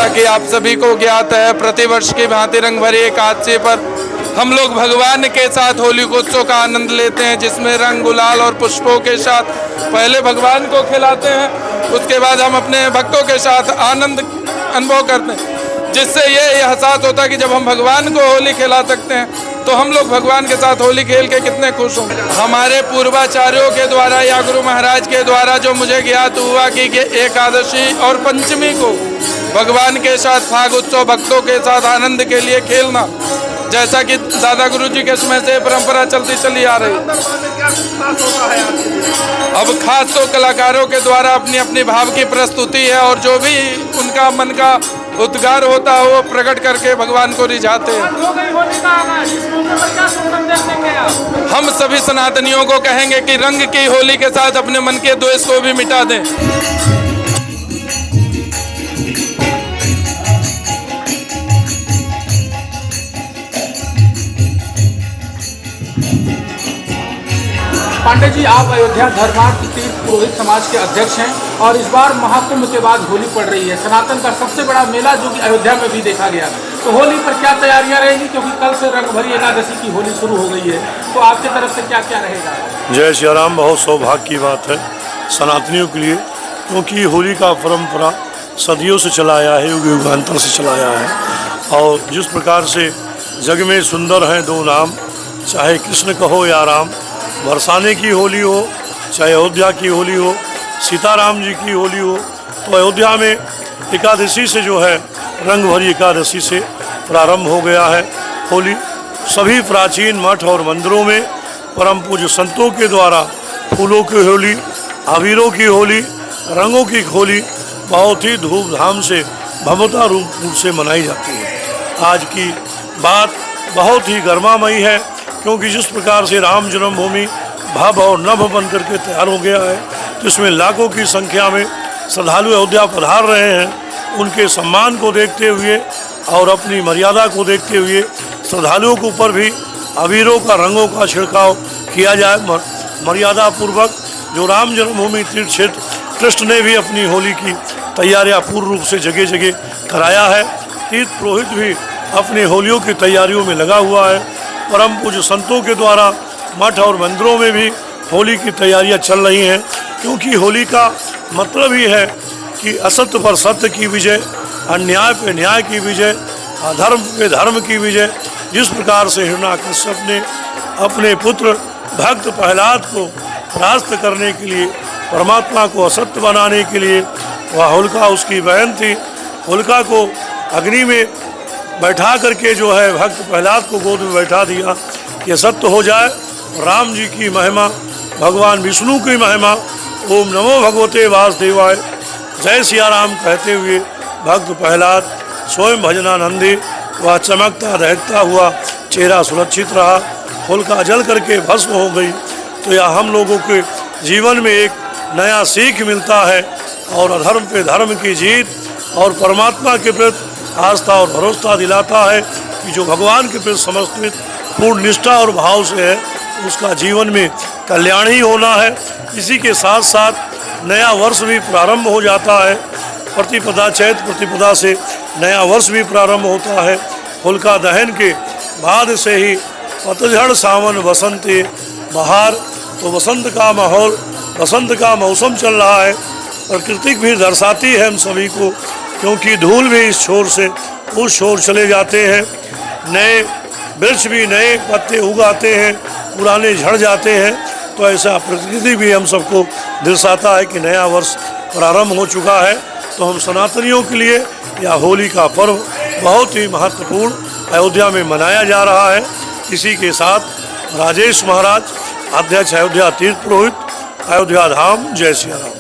जैसा कि आप सभी को ज्ञात है, प्रतिवर्ष की भांति रंग भरी एकादशी पर हम लोग भगवान के साथ होली उत्सव का आनंद लेते हैं, जिसमें रंग गुलाल और पुष्पों के साथ पहले भगवान को खिलाते हैं, उसके बाद हम अपने भक्तों के साथ आनंद अनुभव करते हैं, जिससे ये एहसास होता है कि जब हम भगवान को होली खिला सकते हैं तो हम लोग भगवान के साथ होली खेल के कितने खुश होंगे। हमारे पूर्वाचार्यों के द्वारा या गुरु महाराज के द्वारा जो मुझे ज्ञात हुआ कि एकादशी और पंचमी को भगवान के साथ फाग उत्सव भक्तों के साथ आनंद के लिए खेलना, जैसा कि दादा गुरु जी के समय से परंपरा चलती चली आ रही। अब खास तो कलाकारों के द्वारा अपनी अपनी भाव की प्रस्तुति है और जो भी उनका मन का उद्गार होता है वो प्रकट करके भगवान को रिझाते हैं। हम सभी सनातनियों को कहेंगे कि रंग की होली के साथ अपने मन के द्वेष को भी मिटा दें। पांडे जी, आप अयोध्या धर्मार्थ तीर्थ पुरोहित समाज के अध्यक्ष हैं और इस बार महाकुंभ के बाद होली पड़ रही है, सनातन का सबसे बड़ा मेला जो कि अयोध्या में भी देखा गया। तो होली पर क्या तैयारियां रहेंगी, क्योंकि कल से रंग भरी एकादशी की होली शुरू हो गई है, तो आपकी तरफ से क्या क्या रहेगा? जय श्री राम। बहुत सौभाग्य की बात है सनातनियों के लिए, क्योंकि होली का परंपरा सदियों से चला आया है, युग युगांतर से चला आया है। और जिस प्रकार से जग में सुंदर हैं दो नाम, चाहे कृष्ण कहो या राम, बरसाने की होली हो चाहे अयोध्या की होली हो, सीताराम जी की होली हो, तो अयोध्या में एकादशी से जो है रंग भरी एकादशी से प्रारंभ हो गया है होली। सभी प्राचीन मठ और मंदिरों में परम पूज्य संतों के द्वारा फूलों की होली, अबीरों की होली, रंगों की होली बहुत ही धूमधाम से भव्यता रूप से मनाई जाती है। आज की बात बहुत ही गर्मामयी है, क्योंकि जिस प्रकार से राम जन्मभूमि भव और नभ बन करके तैयार हो गया है, तो इसमें लाखों की संख्या में श्रद्धालु अयोध्या पधार रहे हैं। उनके सम्मान को देखते हुए और अपनी मर्यादा को देखते हुए श्रद्धालुओं के ऊपर भी अबीरों का, रंगों का छिड़काव किया जाए मर्यादा पूर्वक। जो राम जन्मभूमि तीर्थ क्षेत्र ट्रस्ट ने भी अपनी होली की तैयारियां पूर्ण रूप से जगह जगह कराया है। तीर्थ पुरोहित भी अपनी होलियों की तैयारियों में लगा हुआ है। परम पूज्य संतों के द्वारा मठ और मंदिरों में भी होली की तैयारियां चल रही हैं, क्योंकि होली का मतलब ही है कि असत्य पर सत्य की विजय, अन्याय पे न्याय की विजय, अधर्म पे धर्म की विजय। जिस प्रकार से हिरण्याकश्यप ने अपने पुत्र भक्त प्रहलाद को परास्त करने के लिए, परमात्मा को असत्य बनाने के लिए, वह होलिका उसकी बहन थी, होलिका को अग्नि में बैठा करके जो है भक्त प्रहलाद को गोद में बैठा दिया कि सत्य हो जाए। राम जी की महिमा, भगवान विष्णु की महिमा, ओम नमो भगवते वासुदेवाय, जय सिया राम कहते हुए भक्त प्रहलाद स्वयं भजनानंदी, वह चमकता दहकता हुआ चेहरा सुरक्षित रहा, होलिका जल करके भस्म हो गई। तो यह हम लोगों के जीवन में एक नया सीख मिलता है और अधर्म पे धर्म की जीत और परमात्मा के प्रति आस्था और भरोसा दिलाता है कि जो भगवान के प्रति समर्पित पूर्ण निष्ठा और भाव से है, उसका जीवन में कल्याण ही होना है। इसी के साथ साथ नया वर्ष भी प्रारंभ हो जाता है। प्रतिपदा चैत्र प्रतिपदा से नया वर्ष भी प्रारंभ होता है। होलिका दहन के बाद से ही पतझड़ सावन बसंत बहार, तो बसंत का माहौल, बसंत का मौसम चल रहा है। प्रकृति भी दर्शाती है हम सभी को, क्योंकि धूल भी इस छोर से उस छोर चले जाते हैं, नए वृक्ष भी नए पत्ते उगाते हैं, पुराने झड़ जाते हैं। तो ऐसा प्रकृति भी हम सबको दर्शाता है कि नया वर्ष प्रारंभ हो चुका है। तो हम सनातनियों के लिए यह होली का पर्व बहुत ही महत्वपूर्ण अयोध्या में मनाया जा रहा है। इसी के साथ राजेश महाराज, अध्यक्ष अयोध्या तीर्थ पुरोहित, अयोध्या धाम, जय सिया राम।